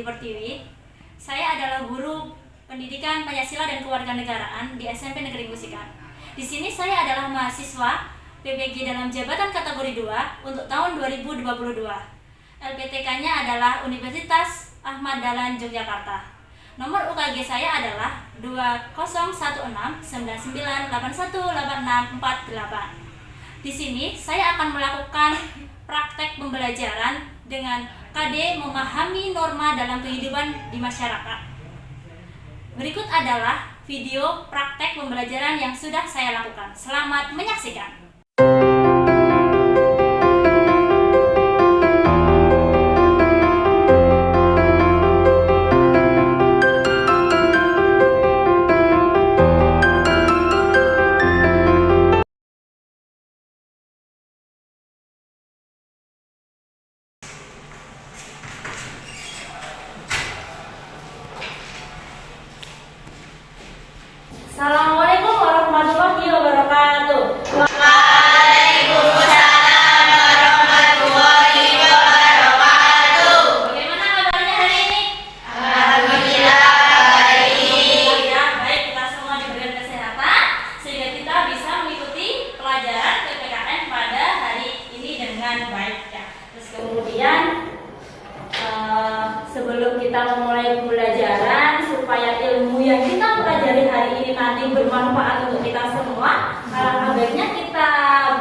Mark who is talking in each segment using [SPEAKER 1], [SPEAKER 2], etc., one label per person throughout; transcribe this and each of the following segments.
[SPEAKER 1] Pertiwi. Saya adalah guru pendidikan Pancasila dan Kewarganegaraan di SMP Negeri Musikan. Di sini saya adalah mahasiswa PBG dalam jabatan kategori 2 untuk tahun 2022. LPTK-nya adalah Universitas Ahmad Dahlan Yogyakarta. Nomor UKG saya adalah 201699818648. Di sini saya akan melakukan praktek pembelajaran dengan KD memahami norma dalam kehidupan di masyarakat. Berikut adalah video praktek pembelajaran yang sudah saya lakukan. Selamat menyaksikan. Assalamualaikum warahmatullahi wabarakatuh.
[SPEAKER 2] Waalaikumsalam warahmatullahi wabarakatuh.
[SPEAKER 1] Bagaimana kabarnya hari ini?
[SPEAKER 2] Alhamdulillah baik.
[SPEAKER 1] Ya, baik, kita semua diberikan kesehatan sehingga kita bisa mengikuti pelajaran PPKN pada hari ini dengan baik ya. Terus kemudian sebelum kita memulai pembelajaran supaya ilmu yang kita pelajari hari ini nanti bermanfaat untuk kita semua, alangkah baiknya kita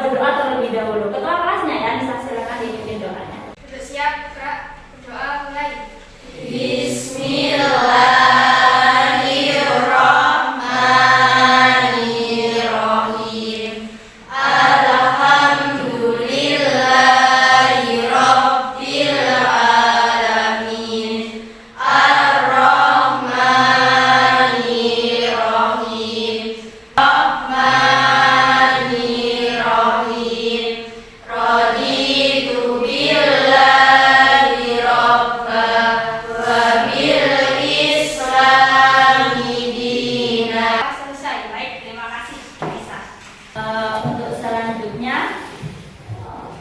[SPEAKER 1] berdoa terlebih dahulu. Ketua kelasnya ya, bisa silakan dipimpin doanya.
[SPEAKER 3] Sudah siap, Kak? Berdoa mulai.
[SPEAKER 2] Bismillahirrahmanirrahim. Alhamdulillahi rabbil alamin. Ar-Rahmanirrahim. Rahmanirrahim. Raditu billahi rabba wa bil islami dina.
[SPEAKER 1] Selesai, baik, terima kasih. Bisa. Untuk selanjutnya,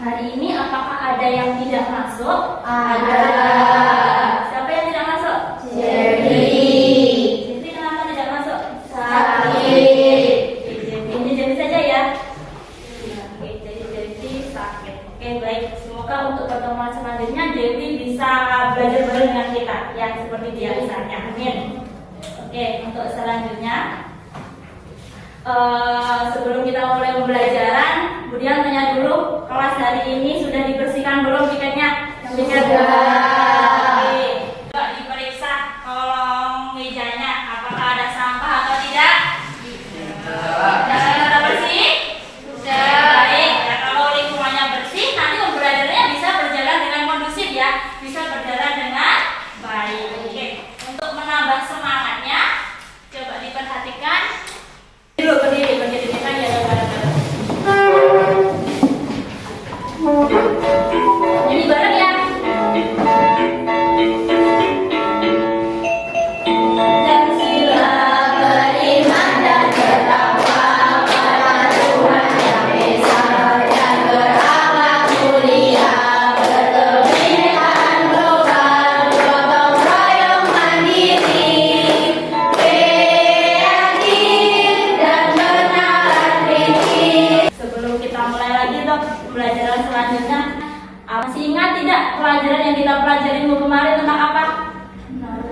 [SPEAKER 1] hari ini apakah ada yang tidak masuk?
[SPEAKER 2] Ada.
[SPEAKER 1] Siapa yang tidak masuk?
[SPEAKER 2] Jeffrey.
[SPEAKER 1] Jeffrey kenapa tidak masuk?
[SPEAKER 2] Sakit.
[SPEAKER 1] Jeffrey saja ya. Oke, jadi Jeffrey sakit. Oke, baik. Semoga untuk pertemuan selanjutnya Jeffrey bisa belajar bareng dengan kita, ya seperti biasanya. Amin. Oke, untuk selanjutnya, sebelum kita mulai pembelajaran, kemudian tanya dulu kelas hari ini sudah dibersihkan belum piketnya? Sudah. Oke. Coba diperiksa kolong mejanya, apakah ada sampah atau tidak? Sudah bersih? Sudah. Baik. Ya, kalau lingkungannya bersih, nanti pembelajarannya bisa berjalan dengan kondusif ya, bisa berjalan dengan baik. Oke. Untuk menambah semangatnya, coba diperhatikan. Dulu berdiri kita jalan bareng-bareng. Jadi bareng ya.
[SPEAKER 2] Dan sila beriman dan bertakwa pada Tuhan Yang Esa, dan berakhlak mulia, berkebinekaan global, gotong royong mandiri, kreatif dan bernalar kritis.
[SPEAKER 1] Sebelum kita mulai lagi dok pembelajaran selanjutnya, masih ingat tidak pelajaran yang kita pelajari minggu kemarin tentang apa?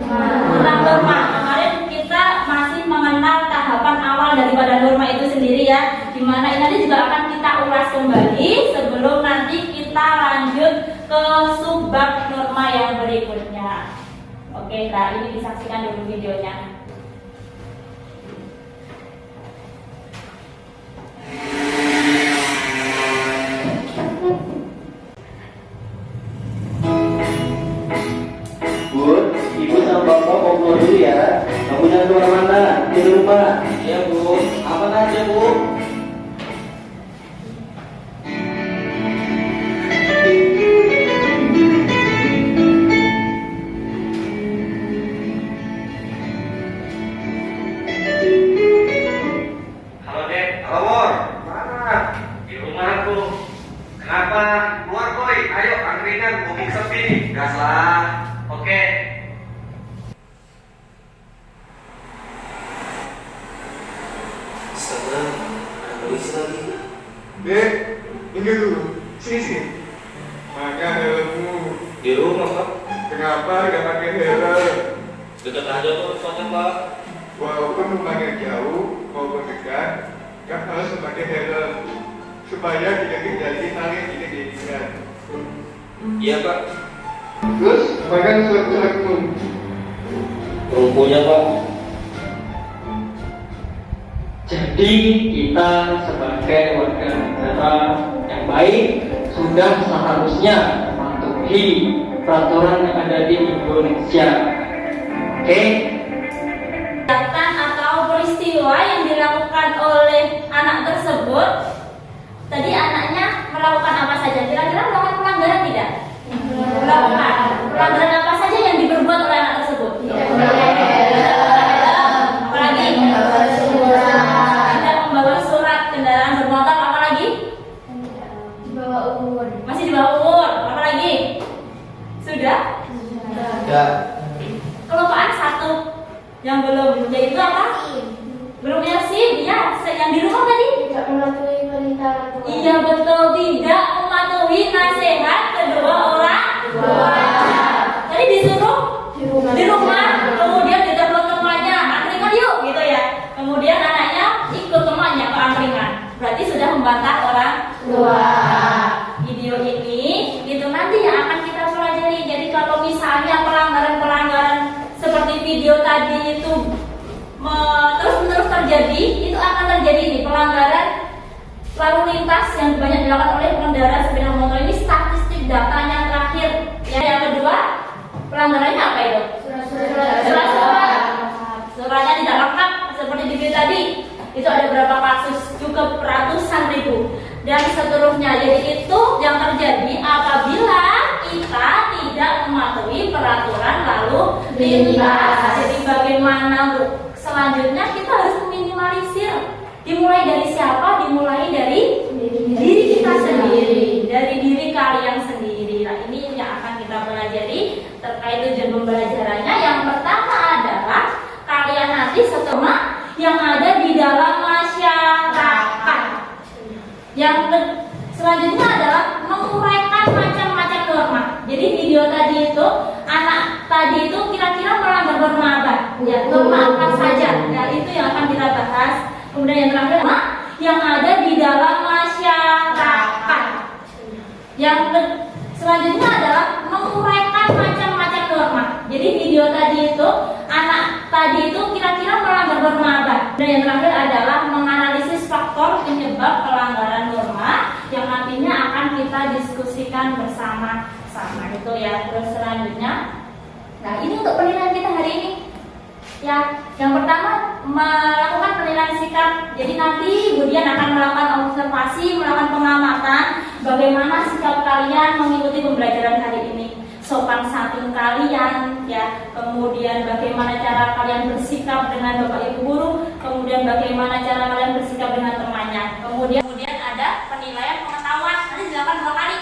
[SPEAKER 1] Tentang norma. Kemarin kita masih mengenal tahapan awal daripada norma itu sendiri ya, dimana ini nanti juga akan kita ulas kembali sebelum nanti kita lanjut ke subbab norma yang berikutnya. Oke, nah ini disaksikan dulu videonya.
[SPEAKER 4] Bun, ibu sama bapak mau keluar dulu ya. Kamu jangan kemana-mana, di rumah. Ya bu, aman aja bu.
[SPEAKER 5] Halo Dek, halo Wor. Mana? Di rumah aku. Kenapa? Keluar boy, ayo angkringan, mumpung sepi nih. Gas lah. Oke. Astaga, ada polisi lagi.
[SPEAKER 6] Dek, ini dulu. Sini. Mana helmmu?
[SPEAKER 5] Di rumah, Pak.
[SPEAKER 6] Kenapa gak pakai helm?
[SPEAKER 5] Dekat aja tuh tempatnya, Pak.
[SPEAKER 6] Walaupun rumahnya jauh maupun dekat, kan harus memakai helm supaya tidak terjadi hal yang tidak diinginkan.
[SPEAKER 5] Iya, Pak.
[SPEAKER 6] Terus, makan surat-suratmu.
[SPEAKER 5] Rumpunya, Pak.
[SPEAKER 7] Jadi kita sebagai warga negara yang baik sudah seharusnya mematuhi peraturan yang ada di Indonesia. Oke?
[SPEAKER 1] Tindakan atau peristiwa yang dilakukan oleh anak tersebut, tadi anaknya melakukan apa saja? Kira-kira melakukan pelanggaran tidak? Melakukan pelanggaran apa saja yang diperbuat oleh anak tersebut? Apalagi? Tidak membawa surat kendaraan bermotor, apalagi? Masih di bawah umur, apalagi? Sudah?
[SPEAKER 4] Ya.
[SPEAKER 1] Kelupaan satu yang belum, yaitu apa? Belum punya SIM, ya. Yang di rumah tadi?
[SPEAKER 2] Tidak mematuhi perintah orang tua.
[SPEAKER 1] Iya betul, tidak mematuhi nasihat kedua orang tua. Tadi disuruh di rumah, kemudian ditelepon temannya, angkringan yuk, gitu ya. Kemudian anaknya ikut temannya ke angkringan. Berarti sudah membantah orang tua. Video ini itu nanti yang akan kita pelajari. Jadi kalau misalnya pelanggaran-pelanggaran seperti video tadi itu terus-menerus terjadi, itu akan terjadi ini pelanggaran lalu lintas yang banyak dilakukan oleh pengendara sepeda motor. Ini statistik datanya terakhir. Yang kedua, pelanggarannya apa itu? Surat-surat. Suratnya tidak lengkap seperti di video tadi. Itu ada berapa kasus? Cukup ratusan ribu dan seterusnya. Jadi itu yang terjadi apabila kita tidak mematuhi peraturan lalu lintas. Jadi bagaimana untuk selanjutnya kita harus meminimalisir. Dimulai dari siapa? Dimulai dari diri kita sendiri, dari diri kalian sendiri. Nah, ini yang akan kita pelajari terkait tujuan pembelajarannya. Yang pertama adalah kalian nanti setelah yang ada di dalam masyarakat. Yang selanjutnya adalah menguraikan macam-macam norma. Jadi video tadi itu anak tadi itu kira-kira melanggar norma apa? Ya, norma apa saja? Nah, itu yang akan kita bahas. Kemudian yang terakhir yang ada di dalam masyarakat. Yang selanjutnya adalah menguraikan macam-macam norma. Jadi video tadi itu anak tadi itu kira-kira melanggar norma apa? Dan yang terakhir adalah menganalisis faktor penyebab pelanggaran norma yang nantinya akan kita diskusikan bersama-sama itu ya. Terus selanjutnya, nah ini untuk penilaian kita hari ini. Ya, yang pertama melakukan penilaian sikap. Jadi nanti Budian akan melakukan observasi, melakukan pengamatan bagaimana sikap kalian mengikuti pembelajaran hari ini. Sopan santun kalian, ya. Kemudian bagaimana cara kalian bersikap dengan bapak ibu guru. Kemudian bagaimana cara kalian bersikap dengan temannya. Kemudian ada penilaian pengetahuan. Nanti dilakukan 2 kali.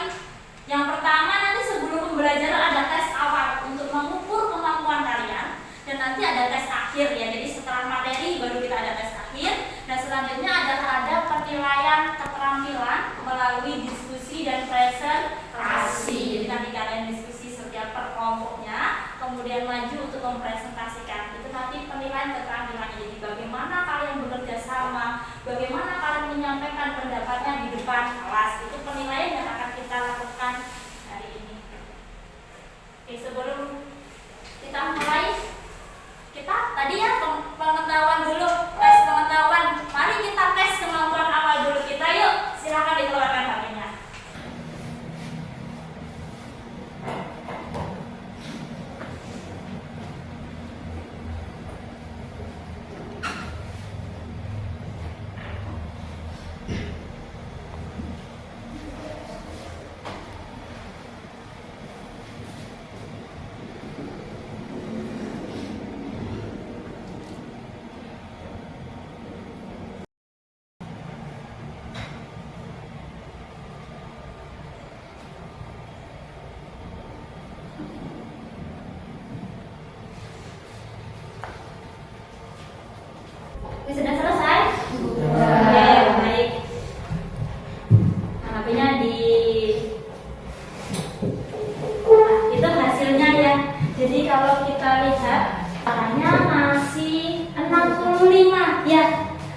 [SPEAKER 1] Yang pertama nanti sebelum pembelajaran ada tes awal untuk mengukur kemampuan kalian. Dan nanti ada tes akhir ya, jadi setelah materi baru kita ada tes akhir. Dan selanjutnya ada penilaian keterampilan melalui diskusi dan presentasi. Jadi nanti kalian diskusi setiap per kelompoknya, kemudian maju untuk mempresentasikan. Itu nanti penilaian keterampilannya. Jadi bagaimana kalian bekerja sama, bagaimana kalian menyampaikan pendapatnya di depan kelas. Itu penilaian yang akan kita lakukan hari ini. Oke, sebelum kita mulai, kita tadi ya pengetahuan dulu, tes pengetahuan. Mari kita tes kemampuan awal dulu kita, yuk. Silakan dikeluarkan HP-nya.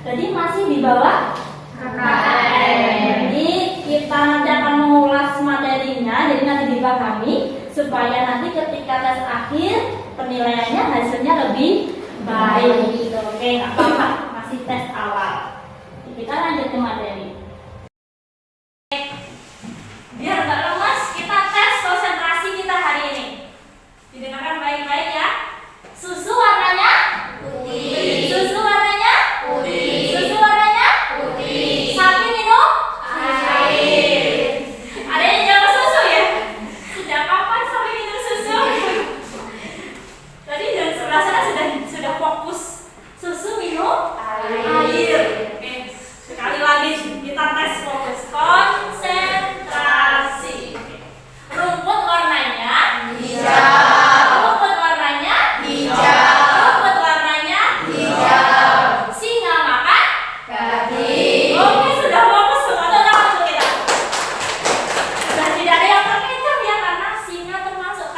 [SPEAKER 1] Jadi masih di bawah KKN. Jadi kita nanti akan mengulas materinya, jadi nanti dipahami supaya nanti ketika tes akhir penilaiannya hasilnya lebih baik. Gitu. Oke, nggak apa-apa, masih tes awal. Kita lanjut ke materi. Biar nggak lemas, kita tes konsentrasi kita hari ini. Didengarkan baik-baik ya. Susu warnanya putih. Susu warnanya putih. Susu warnanya putih. Sapi minum air. Ada yang jawab susu ya? Sejak kapan sapi minum susu? Tadi jam 11 sudah fokus. Susu minum air. Oke, sekali lagi kita tes fokus konsentrasi. Rumput warnanya hijau. Rumput warnanya hijau. Rumput warnanya hijau. Singa makan daging. Oke, sudah fokus semuanya langsung kita. Sudah tidak ada yang terkecoh ya karena singa termasuk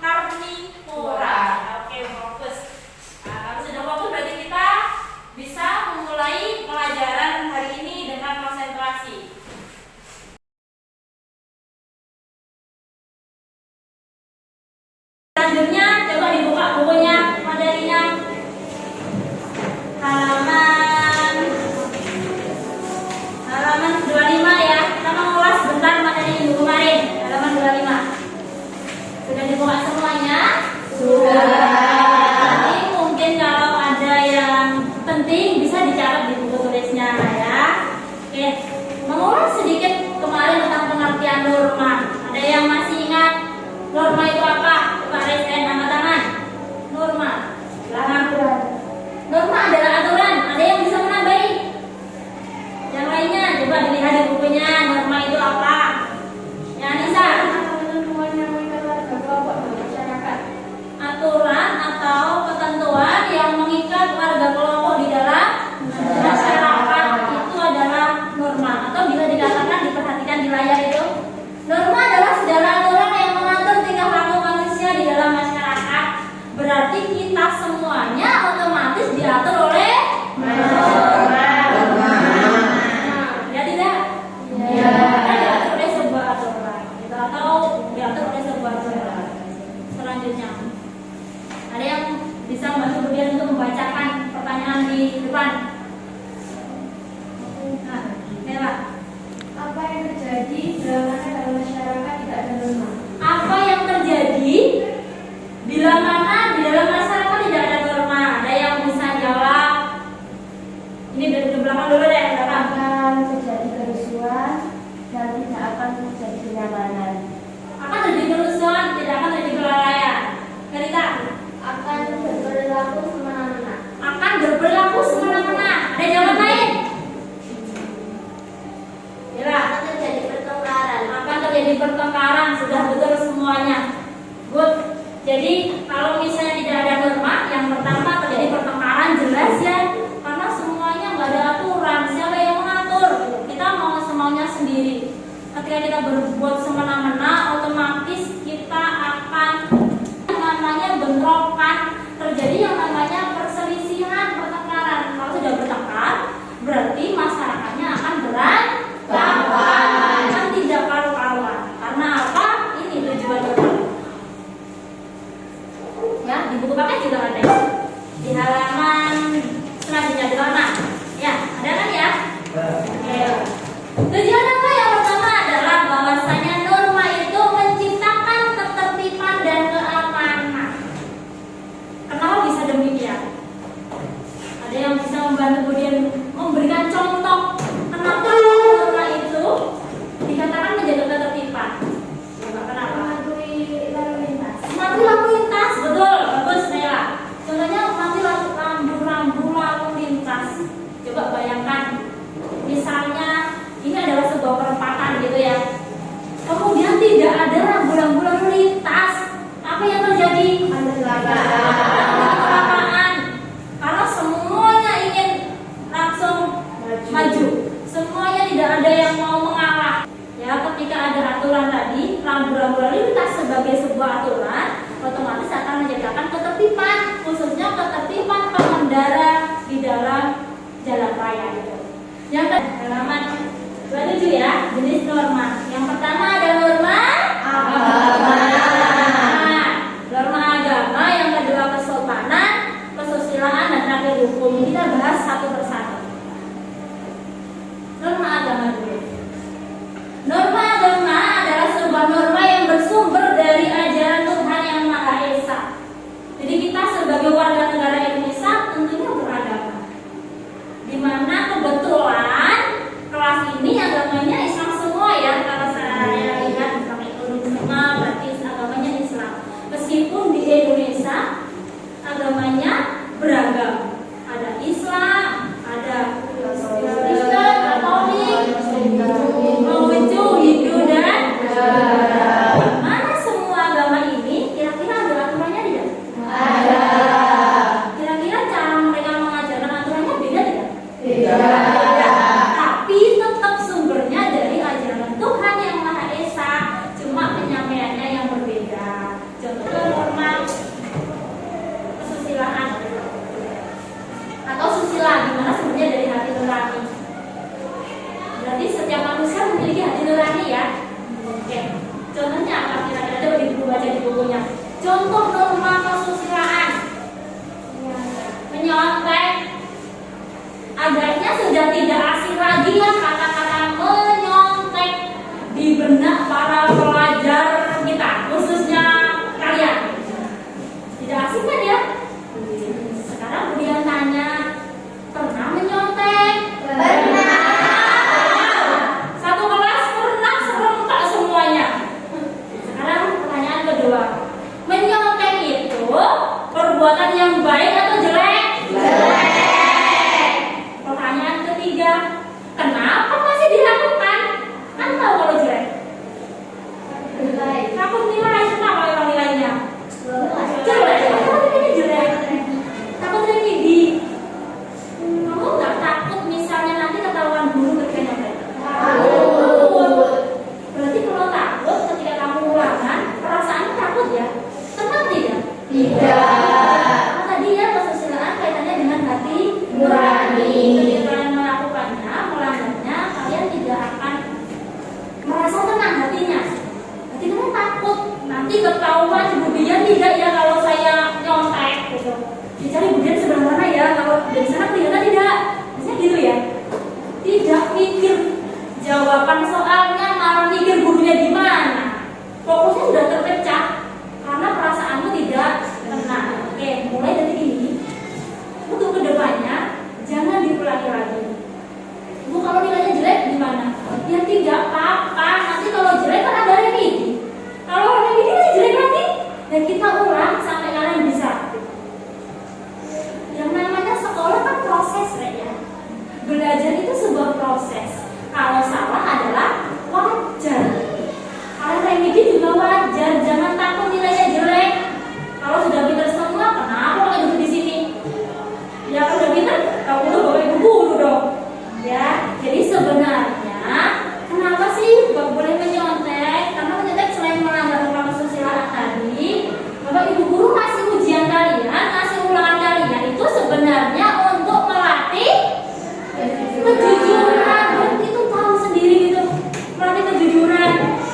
[SPEAKER 1] karnivora. Oke, fokus. Nah, kalau sudah fokus berarti kita bisa memulai pelajaran hari ini dengan konsentrasi. Selanjutnya coba dibuka bukunya, materinya. Halaman 25 ya. Kita mengulas bentar materi minggu kemarin. Halaman 25. Sudah dibuka semuanya? Sudah. Jadi mungkin kalau ada yang penting bisa dicatat di buku tulisnya ya. Oke, mengulas sedikit kemarin tentang pengertian norma. Ada yang masih ingat norma itu apa? Coba raise hand angkat tangan. Norma. Silakan. Norma adalah aturan. Ada yang bisa menambahi? Yang lainnya coba dilihat di bukunya. Norma itu apa? Ya Nisa. Aturan atau ketentuan yang mengikat warga kelompok di dalam masyarakat itu adalah norma, atau bisa dikatakan diperhatikan di layar itu. Norma adalah segala aturan yang mengatur tingkah laku manusia di dalam masyarakat. Berarti kita semuanya otomatis diatur oleh norma. Ya tidak? Ya. Kita diatur oleh sebuah aturan, gitu, atau diatur oleh sebuah aturan. Selanjutnya, ada yang bisa membantu kemudian untuk membacakan pertanyaan di depan? Nah, Nela.
[SPEAKER 2] Apa yang terjadi bila mana dalam masyarakat tidak ada norma?
[SPEAKER 1] Apa yang terjadi bila mana di dalam masyarakat tidak ada norma? Ada yang bisa jawab? Ini dari belakang dulu deh, belakang.
[SPEAKER 2] Akan terjadi kerusuhan dan tidak akan terjadi kenyamanan.
[SPEAKER 1] Akan terjadi kerusuhan, tidak akan terjadi kelalaian. Cerita.
[SPEAKER 2] Akan berperilaku semena-mena.
[SPEAKER 1] Akan berperilaku semena-mena. Ada jawaban lain? Ya.
[SPEAKER 2] Akan terjadi pertengkaran.
[SPEAKER 1] Akan terjadi pertengkaran, sudah betul semuanya. Good. Jadi kalau misalnya tidak ada norma, yang pertama terjadi pertengkaran jelas ya, karena semuanya nggak ada aturan. Siapa yang mengatur? Kita mau semaunya sendiri. Ketika kita berbuat semena-mena, otomatis kita akan namanya bentrokan, terjadi yang namanya perselisihan, pertengkaran. Kalau sudah bertengkar, berarti masyarakatnya akan berantakan, kan tidak karu-karuan. Karena apa? Ini tujuan norma. Ya, di buku paket juga ada. Di halaman selanjutnya di mana? Ya, ada kan ya? Oke. Tujuan norma yang pertama adalah bahwasanya norma itu menciptakan ketertiban dan keamanan. Kenapa bisa demikian? Ada yang bisa membantu kemudian memberikan contoh kenapa norma itu dikatakan menjaga ketertiban. Coba kenapa?
[SPEAKER 2] Mematuhi lalu lintas.
[SPEAKER 1] Mati lampu lintas, betul, bagus Nela. Contohnya mati rambu-rambu lalu lintas. Coba bayangkan, misalnya ini adalah sebuah perempatan gitu ya. Kemudian tidak ada rambu-rambu lalu lintas. Apa yang terjadi? Ada kecelakaan. Karena semuanya ingin langsung maju. Semuanya tidak ada yang mau mengalah. Ya, ketika ada aturan tadi, rambu-rambu lalu lintas sebagai sebuah aturan, otomatis akan menciptakan ketertiban, khususnya ketertiban pengendara di dalam jalan raya. supaya gitu. Yang halaman 27 ya, jenis norma. Yang pertama ada norma agama. Norma agama, yang kedua kesopanan, kesusilaan, dan terakhir hukum. Kita bahas satu persatu. Norma agama dulu. Norma agama adalah sebuah norma yang bersumber dari ajaran Tuhan Yang Maha Esa. Jadi kita sebagai warga negara Indonesia tentunya beragama. Di mana kebetulan kelas ini agamanya Islam semua ya. Kalau saya lihat Islam ekonomi semua, berarti agamanya Islam. Meskipun di Indonesia agamanya beragam. Ada Islam, ada Kristen, Katolik, Konghucu, Hindu, dan mana semua agama ini kira-kira ada aturannya tidak? Ada. Kira-kira cara mereka mengajarkan aturannya beda tidak? Beda. Tapi tetap sumbernya dari ajaran Tuhan Yang Maha Esa, cuma penyampaiannya yang berbeda. Contoh norma kesusilaan atau susila, dimana sebenarnya dari hati nurani. Berarti setiap manusia memiliki hati nurani ya. Oke. Contohnya apa kira-kira? Coba dibaca di bukunya. Contoh norma kesusilaan. Menyontek. Agaknya sudah tidak asing lagi ya kata-kata menyontek di benak para pelajar kita, khususnya kalian. Tidak asing kan ya? Sekarang kemudian tanya, pernah menyontek? Pernah. Satu kelas pernah serentak semuanya. Sekarang pertanyaan kedua, menyontek itu perbuatan yang baik atau jelek? Jelek. Pertanyaan ketiga, kenapa masih dilakukan? Kan tahu kalau jelek. Takut nilai, kenapa memang nilainya? Jelek. Ini jelek. Takut remedi. Kamu nggak takut misalnya nanti ketahuan guru ketika nyontek? Takut. Berarti kalau takut ketika kamu ulangan, perasaan takut ya? Tenang tidak? Tidak. Tadi ya kesusilaan kaitannya dengan hati nurani. Ketika kalian melakukannya, melanggarnya, kalian tidak akan merasa tenang hatinya. Berarti kalian takut nanti ketahuan budian tidak ya kalau saya nyontek gitu. Dicari budian sebelah mana ya, kalau dari sana kelihatan tidak. Biasanya gitu ya. Tidak mikir jawaban soalnya, malah mikir gurunya di mana. Fokusnya sudah terpecah karena perasaanmu tidak tenang. Oke, mulai dari ini untuk kedepannya jangan diulangi lagi. Bu, kalau nilainya jelek gimana? Ya tidak apa-apa. Nanti kalau jelek kan ada remedi. Kalau remedi masih jelek lagi, dan kita ulang sampai kalian bisa. Yang namanya sekolah kan proses, ya. Belajar itu sebuah proses. Kalau salah adalah wajar. Kalau remedi juga wajar. Jangan takut nilainya jelek. Kalau sudah pintar semua, kenapa pakai duduk di sini? Ya kalau sudah pintar, kamu tuh bawa ibu guru dong. Ya, jadi sebenarnya kenapa sih boleh menyontek? Karena menyontek selain melanggar norma kesusilaan tadi, Bapak Ibu guru ngasih ujian kalian, ngasih ulangan kalian itu sebenarnya untuk melatih kejujuran. Itu tahu sendiri gitu, melatih kejujuran.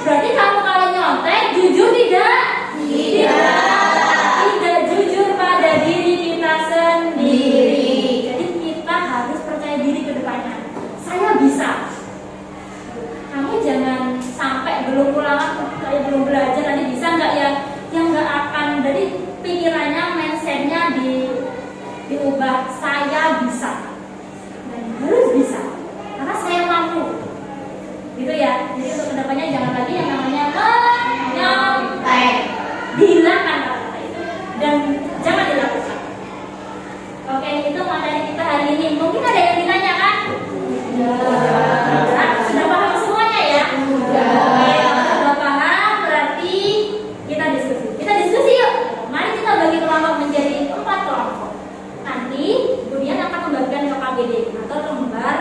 [SPEAKER 1] Berarti kalau kalian nyontek, jujur tidak? Tidak. Tidak jujur pada diri kita sendiri. Jadi kita harus percaya diri ke depannya. Saya bisa. Kamu jangan sampai belum ulangan, saya belum belajar nanti bisa nggak ya? Yang nggak akan. Jadi pikirannya, mindsetnya diubah. Saya bisa dan harus bisa karena saya mampu. Gitu ya. Jadi untuk kedepannya jangan lagi yang namanya menyontek. Hilangkan kata itu dan jangan dilakukan. Oke, itu materi kita hari ini. Mungkin ada yang ditanyakan? Sudah paham semuanya ya? Oke, kalau sudah paham berarti kita diskusi. Kita diskusi yuk. Mari kita bagi kelompok menjadi 4 kelompok. Nanti kemudian akan membagikan KKBD atau lembar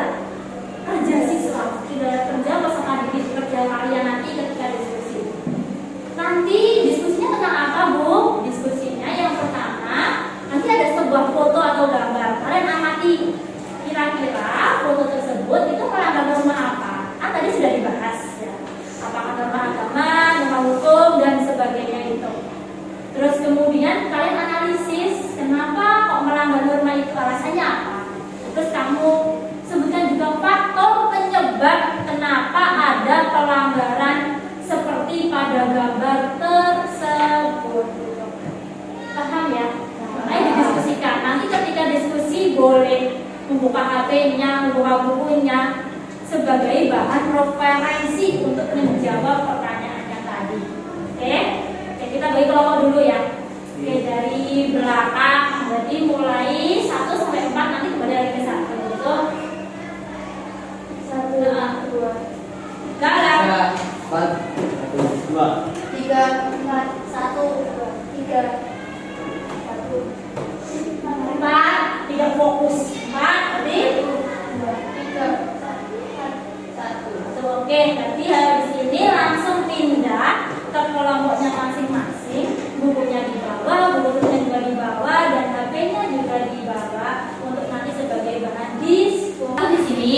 [SPEAKER 1] kerja siswa. Sudah kerja bersama didik kerja kalian nanti ketika diskusi. Nanti diskusinya tentang apa, Bu? Diskusinya yang pertama nanti ada sebuah foto atau gambar. Kalian amati kira-kira foto tersebut itu melanggar norma apa? Kan tadi sudah dibahas ya. Apakah norma agama, norma hukum dan sebagainya itu. Terus kemudian kalian analisis kenapa kok melanggar norma itu, alasannya apa? Terus kamu sebutkan juga faktor penyebab kenapa ada pelanggaran seperti pada gambar tersebut. Paham ya? Makanya didiskusikan. Nanti ketika diskusi boleh membuka HP-nya, membuka bukunya sebagai bahan referensi untuk menjawab pertanyaannya tadi. Oke? Oke, kita bagi kelompok dulu ya. Oke, dari belakang berarti mulai 1 sampai 4, nanti kembali lagi ke 1 gitu.
[SPEAKER 2] 1, 2,
[SPEAKER 1] Galang.
[SPEAKER 4] 4, 1, 2.
[SPEAKER 2] 3, 4, 1, 2, 3, 1,
[SPEAKER 1] 4, tidak fokus. 4, berarti
[SPEAKER 2] 2, 3, 1.
[SPEAKER 1] Oke, berarti habis ini langsung pindah ke kelompoknya masing-masing. Bukunya dibawa, bukunya juga dibawa, dan HP-nya juga dibawa untuk nanti sebagai bahan diskusi. Di sini,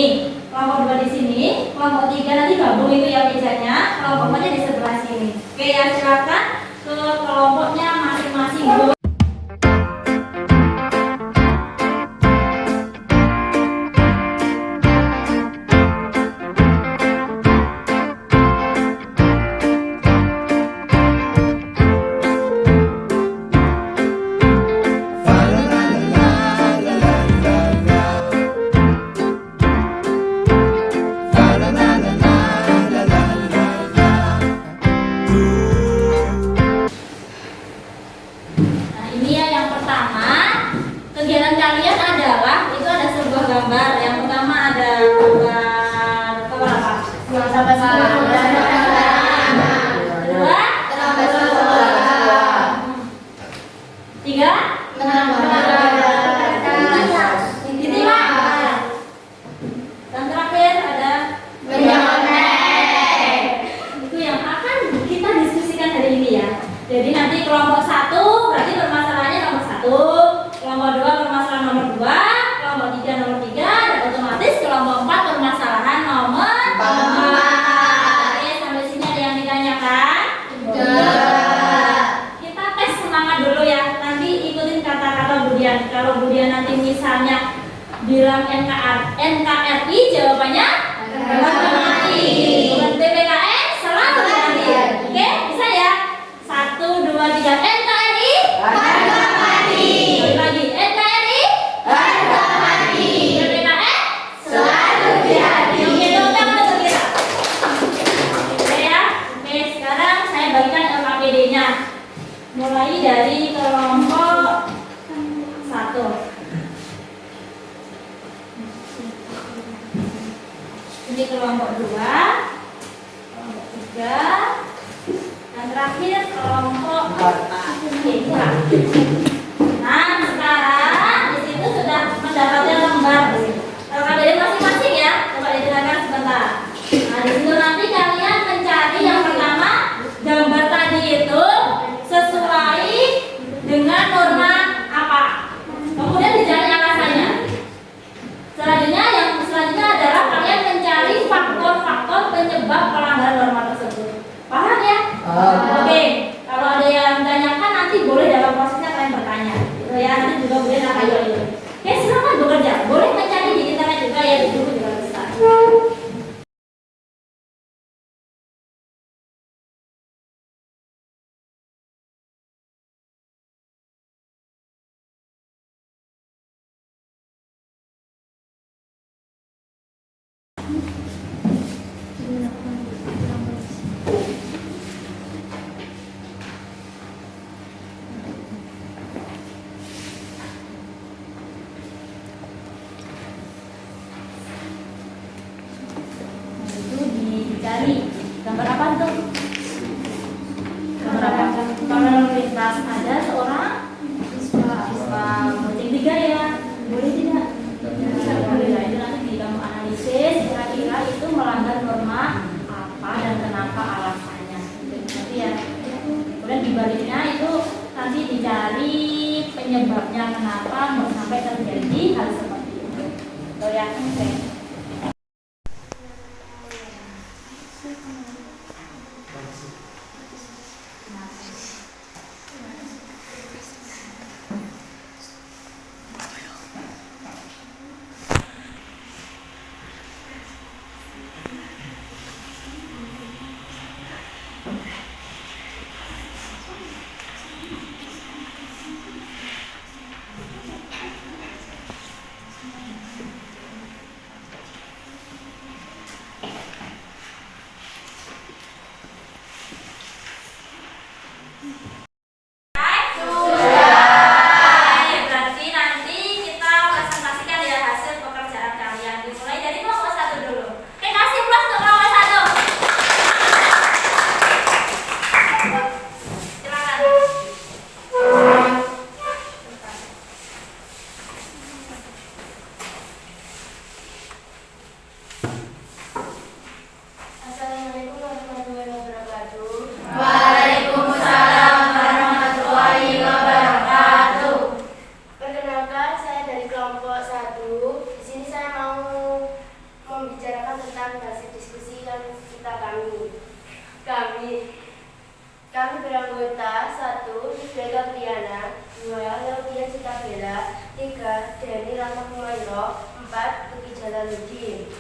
[SPEAKER 1] kelompok 2 di sini, kelompok 3 nanti gabung itu ya mejanya, kelompoknya di sebelah sini. Oke ya, silakan ke kelompoknya masing-masing. Nah, ini ya yang pertama. Kegiatan kalian adalah itu ada sebuah gambar. Yang pertama ada gambar apa?
[SPEAKER 2] 2 sampai 10.
[SPEAKER 1] Kedua, 3, ini lah. Dan terakhir ada itu yang akan kita diskusikan hari ini ya. Jadi nanti kelompok 1 berarti permasalahannya nomor 1, kelompok 2 permasalahan nomor 2, kelompok 3 nomor 3, dan otomatis kelompok 4 permasalahan nomor 4. Oke, sampai sini ada yang ditanyakan? Kita tes semangat dulu ya. Nanti ikutin kata-kata Budian. Kalau Budian nanti misalnya bilang NKRI, jawabannya bukan PPKN, selalu nanti. Oke, bisa ya? 1, 2, 3, NKRI. Sekali lagi, NKRI. PPKN. Oke, doang untuk kita. Oke ya. Oke, sekarang saya bagikan LKPD-nya. Mulai dari kelompok 1. Ini kelompok 2, kelompok 3, dan terakhir kelompok 4. Nah, sekarang di situ sudah mendapatkan lembar LKPD masing-masing ya. Coba didengarkan sebentar. Nah, di situ nanti kalian mencari yang pertama gambar tadi itu sesuai dengan norma apa. Kemudian dicari alasannya. Selanjutnya adalah kalian mencari faktor-faktor penyebab pelanggaran norma tersebut. Paham ya? Oke. Kalau ada yang tanyakan nanti boleh dalam prosesnya kalian bertanya. Gitu ya. Nanti juga boleh akan itu. Oke, silakan bekerja. Boleh mencari di internet juga ya, di buku juga bisa. Dicari gambar apa tuh? Gambar apa? Kalau lalu lintas ada seorang siswa moting 3 ya, boleh tidak? Boleh lah. Itu nanti di kamu analisis kira-kira itu melanggar norma apa dan kenapa alasannya. Nanti ya. Kemudian dibaliknya itu nanti dicari penyebabnya kenapa sampai terjadi hal seperti itu. Tuh ya, oke.
[SPEAKER 2] Kami beranggota 1. Yusda Gabriana, 2. Laudia Citabella, 3. Deni Rahmahumairo, 4. Tuki Jalaluddin.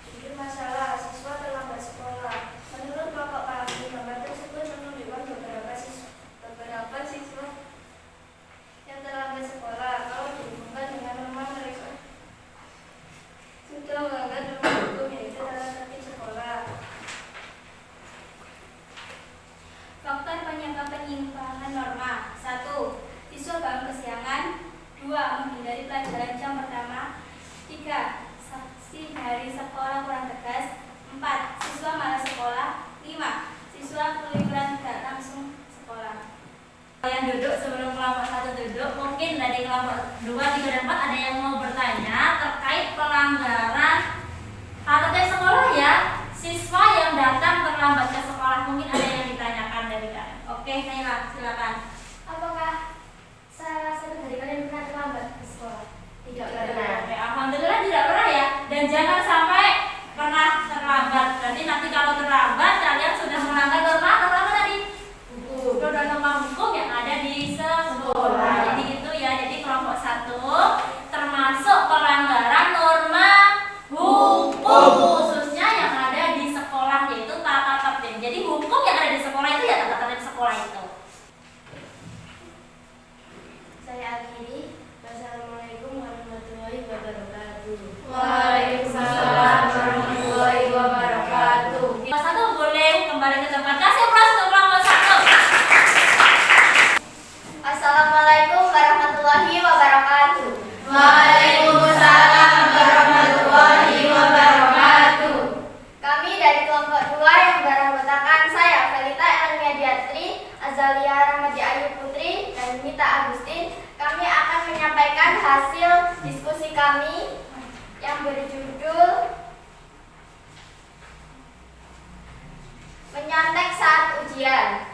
[SPEAKER 2] Judul masalah siswa terlambat sekolah. Menurut kelompok kami, gambar tersebut menunjukkan beberapa siswa yang terlambat sekolah. Kalau dihubungkan dengan norma mereka sudah melanggar norma hukum yaitu dalam tertib sekolah.
[SPEAKER 1] Faktor penyebab penyimpangan norma. 1. Siswa bangun kesiangan. 2. Menghindari pelajaran jam pertama. 3. Sanksi dari sekolah kurang tegas. 4. Siswa malas sekolah. 5. Siswa keluyuran tidak langsung sekolah. Yang duduk sebelum kelompok 1 duduk, mungkin dari kelompok 2, 3, dan 4 ada yang mau bertanya terkait pelanggaran tata tertib sekolah ya. Siswa yang datang terlambat ke sekolah, mungkin ada yang ditanyakan dari kalian. Oke, Naila, silakan.
[SPEAKER 2] Apakah salah satu dari kalian pernah terlambat ke sekolah? Tidak pernah.
[SPEAKER 1] Oke, alhamdulillah tidak pernah ya. Dan jangan sampai pernah terlambat. Berarti nanti kalau terlambat kalian sudah melanggar norma apa tadi? Norma hukum yang ada di sekolah. Jadi gitu ya. Jadi kelompok 1 termasuk pelanggaran norma hukum khususnya yang ada di sekolah, yaitu tata tertib. Jadi hukum yang ada di sekolah itu ya tata tertib sekolah itu.
[SPEAKER 2] Saya akhiri. Wassalamualaikum warahmatullahi wabarakatuh.
[SPEAKER 1] Waalaikumsalam warahmatullahi wabarakatuh. Kelompok 1 boleh kembali ke tempat. Kasih aplaus untuk kelompok 1.
[SPEAKER 3] Assalamualaikum warahmatullahi wabarakatuh.
[SPEAKER 1] Waalaikumsalam warahmatullahi wabarakatuh.
[SPEAKER 3] Kami dari kelompok 2 yang beranggotakan saya, Felita Elmia Diatri, Azalia Rahmadi Ayu Putri, dan Mita Agustin. Kami akan menyampaikan hasil diskusi kami yang berjudul Menyontek Saat Ujian.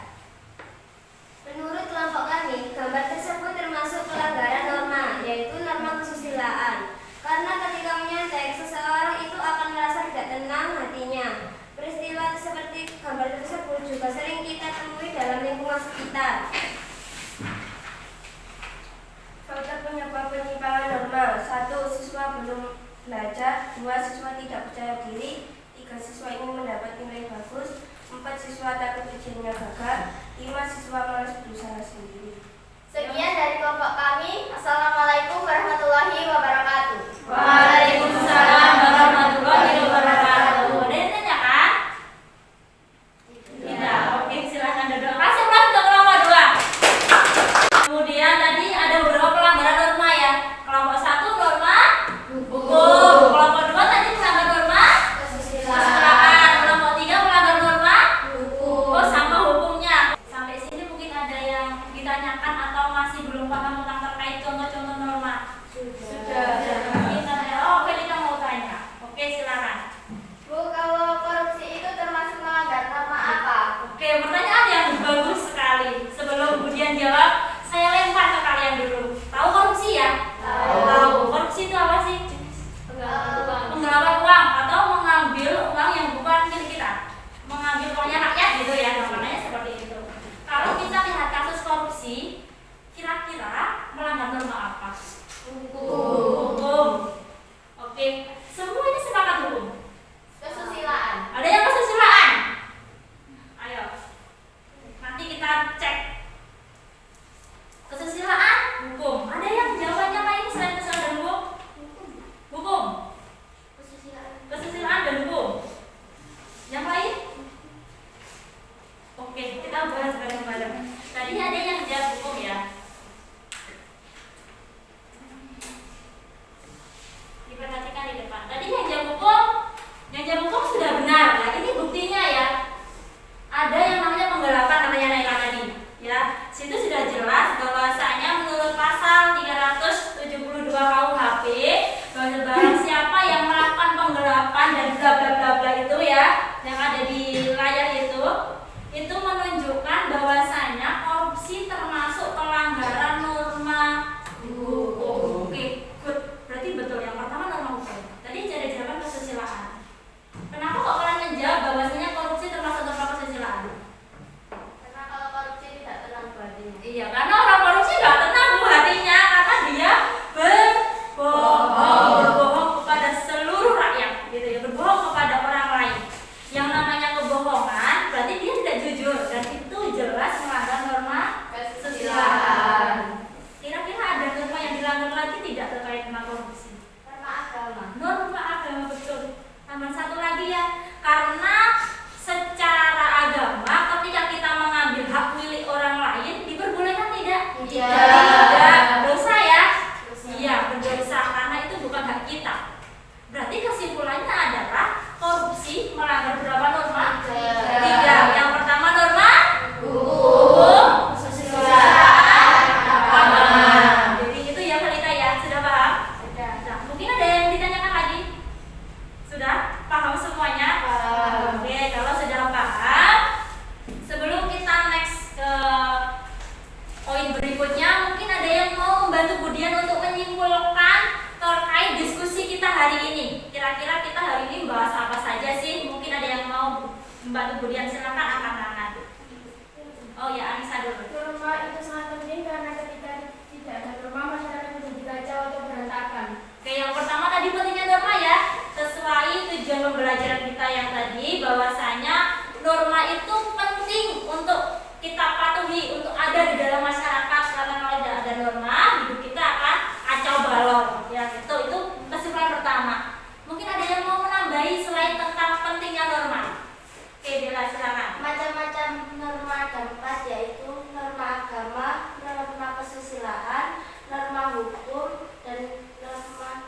[SPEAKER 2] Menurut kelompok kami, gambar tersebut termasuk pelanggaran norma, yaitu norma kesusilaan. Karena ketika menyontek, seseorang itu akan merasa tidak tenang hatinya. Peristiwa seperti gambar tersebut juga sering kita temui dalam lingkungan sekitar. Faktor penyebab penyimpangan norma. 1. Siswa belum belajar. 2. Siswa tidak percaya diri. 3. Siswa ingin mendapat nilai bagus. 4. Siswa takut ujiannya gagal. 5. Siswa malas berusaha sendiri.
[SPEAKER 3] Sekian dari kelompok kami. Assalamualaikum warahmatullahi wabarakatuh.
[SPEAKER 1] Waalaikumsalam warahmatullahi wabarakatuh. Ada yang tanyakan? Tidak. Oke, silakan duduk. Kasih aplaus untuk kelompok 2. Kemudian tadi ada beberapa pelanggaran norma ya. Kelompok 1 norma hukum. Kelompok 2 tadi melanggar norma kesusilaan. Kelompok 3 melanggar norma hukum. Oh, sama hukumnya. Sampai sini mungkin ada yang ditanyakan atau masih belum paham tentang terkait contoh-contoh norma. Sudah. Kita oh, Felita mau tanya. Oke, silakan.
[SPEAKER 3] Bu, kalau korupsi itu termasuk melanggar norma apa?
[SPEAKER 1] Oke, pertanyaan yang bagus sekali. Sebelum kemudian jawab, saya lempar ke kalian dulu. Tahu korupsi ya? Tahu. Korupsi itu apa sih? Penggelapan uang atau mengambil uang yang bukan milik kita. Mengambil uangnya rakyat gitu ya, namanya seperti itu. Kalau kita lihat kasus korupsi, kira-kira melanggar norma apa? Hukum. Oke, semuanya sepakat hukum.
[SPEAKER 3] Kesusilaan.
[SPEAKER 1] Ada yang kesusilaan? Ayo. Nanti kita cek. Kesusilaan, hukum. Ada yang jawabannya lain selain kesusilaan dan hukum? Hukum. Kesusilaan dan hukum. Yang lain? Oke, kita bahas bareng-bareng. Tadi ada yang jawab hukum ya. Diperhatikan di depan. Tadi yang jawab hukum sudah benar. Nah, ini buktinya ya. Ada yang namanya penggelapan, namanya Naila tadi. Ya, situ sudah jelas bahwasanya menurut pasal 372 KUHP, bahwa barang siapa yang melakukan penggelapan dan bla bla bla bla itu ya, yang ada di layar itu menunjukkan bahwasanya korupsi termasuk pelanggaran norma hukum. Oke, good. Iya, karena orang korupsi nggak tenang Bu hatinya karena dia berbohong kepada seluruh rakyat, gitu ya, berbohong kepada orang lain. Yang namanya kebohongan berarti dia tidak jujur dan itu jelas melanggar norma kesusilaan. Kira-kira ada norma yang dilanggar lagi tidak terkait dengan korupsi? Norma agama betul. Tambah satu lagi ya, karena secara agama ketika kita mengambil hak milik orang lain diperbolehkan tidak? Tidak. Dosa ya? Iya, berdosa karena itu bukan hak kita. Berarti kesimpulannya adalah korupsi melanggar berapa norma? Tiga. Yang pertama norma hukum, kesusilaan, agama. Jadi itu ya Kalita ya, sudah paham? Sudah. Mungkin ada yang ditanyakan lagi? Sudah paham semuanya? Oke, kalau sudah paham, sebelum kita next ke poin berikutnya, mungkin ada yang mau membantu Budian untuk menyimpulkan terkait diskusi kita hari ini. Kira-kira kita hari ini bahas apa saja sih? Mungkin ada yang mau membantu Budian, silakan angkat tangan. Oh ya, Anissa dulu.
[SPEAKER 3] Norma itu sangat penting karena ketika tidak ada norma masyarakat menjadi kacau atau berantakan.
[SPEAKER 1] Oke, yang pertama tadi pentingnya norma ya. Sesuai tujuan pembelajaran kita yang tadi, bahwasanya norma itu penting untuk kita patuhi, untuk ada di dalam masyarakat. Karena kalau tidak ada norma, hidup kita akan kacau balau. Ya, itu kesimpulan pertama. Mungkin ada yang mau menambahi selain tentang pentingnya norma? Oke, Bella silakan.
[SPEAKER 3] Macam-macam norma ada 4, yaitu norma agama, norma kesusilaan, norma hukum, dan norma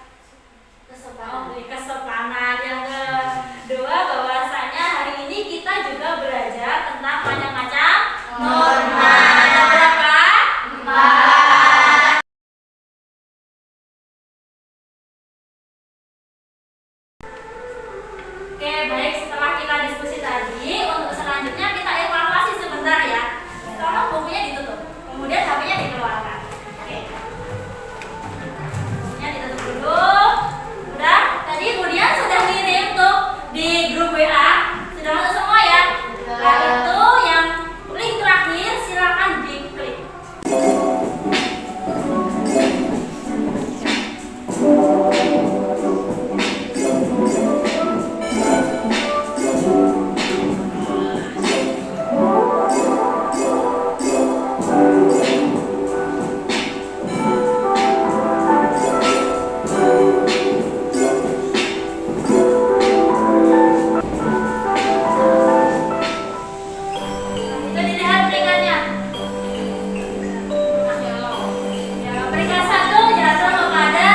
[SPEAKER 3] kesopanan.
[SPEAKER 1] Kesopanan. Yang kedua, bahwasanya hari ini kita juga belajar tentang macam-macam norma. Ada berapa? 4. Oke, baik, setelah kita diskusi tadi, untuk selanjutnya kita evaluasi sebentar ya. Tolong bukunya ditutup, kemudian HP-nya dikeluarkan. Oke. Bukunya ditutup dulu. Udah, tadi Budian sudah ngirim tuh di grup WA. Sudah masuk semua ya? Nah, itu yang link terakhir silakan diklik. Itu dilihat peringkatnya. Ya, peringkat 1 jatuh kepada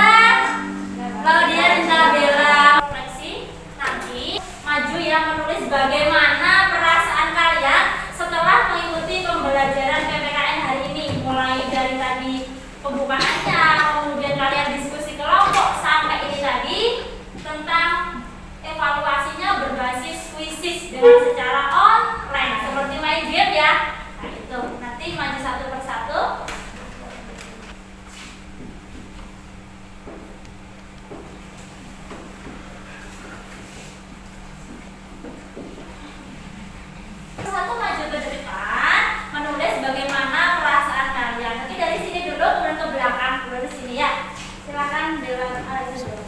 [SPEAKER 1] Claudia Rinta Bella. Refleksi nanti maju ya, menulis bagaimana perasaan kalian setelah mengikuti pembelajaran PPKN hari ini, mulai dari tadi pembukaannya, kemudian kalian diskusi kelompok sampai ini tadi tentang evaluasinya berbasis kuisis dengan secara online seperti main game ya. Nah itu nanti maju satu persatu. Satu maju ke depan, menulis bagaimana perasaan kalian. Nanti dari sini dulu, kemudian ke belakang, kemudian ke sini ya. Silakan Dewan Alexis dulu.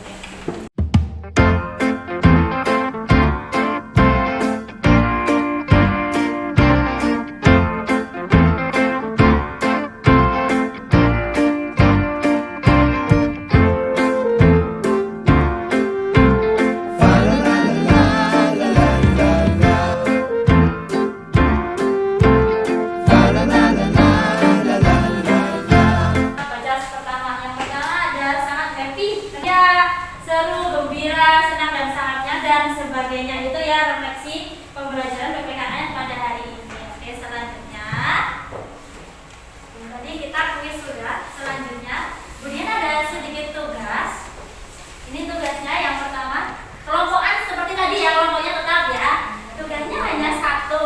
[SPEAKER 1] Baca pertama, yang pertama ada sangat happy, ya, seru, gembira, senang dan sangatnya dan sebagainya itu ya refleksi pembelajaran PPKN pada hari ini. Oke, selanjutnya tadi kita kuis sudah. Selanjutnya kemudian ada sedikit tugas. Ini tugasnya yang pertama, kelompokan seperti tadi ya, kelompoknya tetap ya. Tugasnya hanya satu,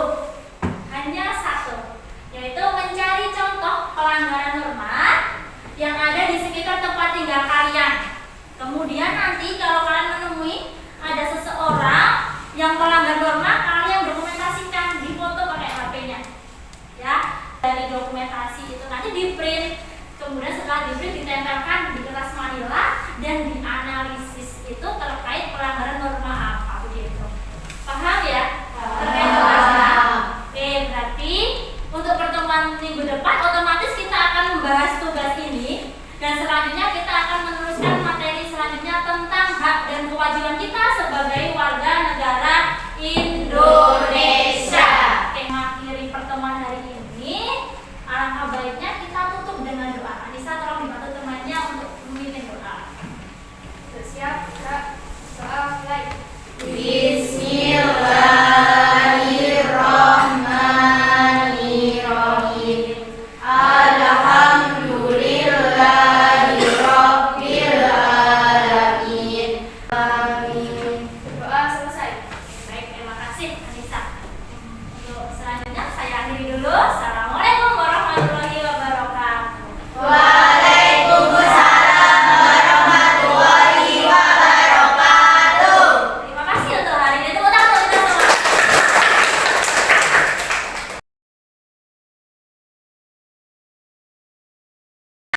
[SPEAKER 1] yaitu mencari contoh pelanggaran norma yang ada di sekitar tempat tinggal kalian. Kemudian nanti kalau kalian menemui ada seseorang yang melanggar norma, kalian dokumentasikan, dipoto pakai HP-nya. Ya, dari dokumentasi itu itu. Nanti di print, kemudian setelah di print ditempelkan di kertas manila dan dianalisis itu terkait pelanggaran norma apa begitu. Paham ya? Terkait bahasa. Oke, berarti untuk pertemuan minggu depan otomatis kita akan membahas tugas ini dan selanjutnya kita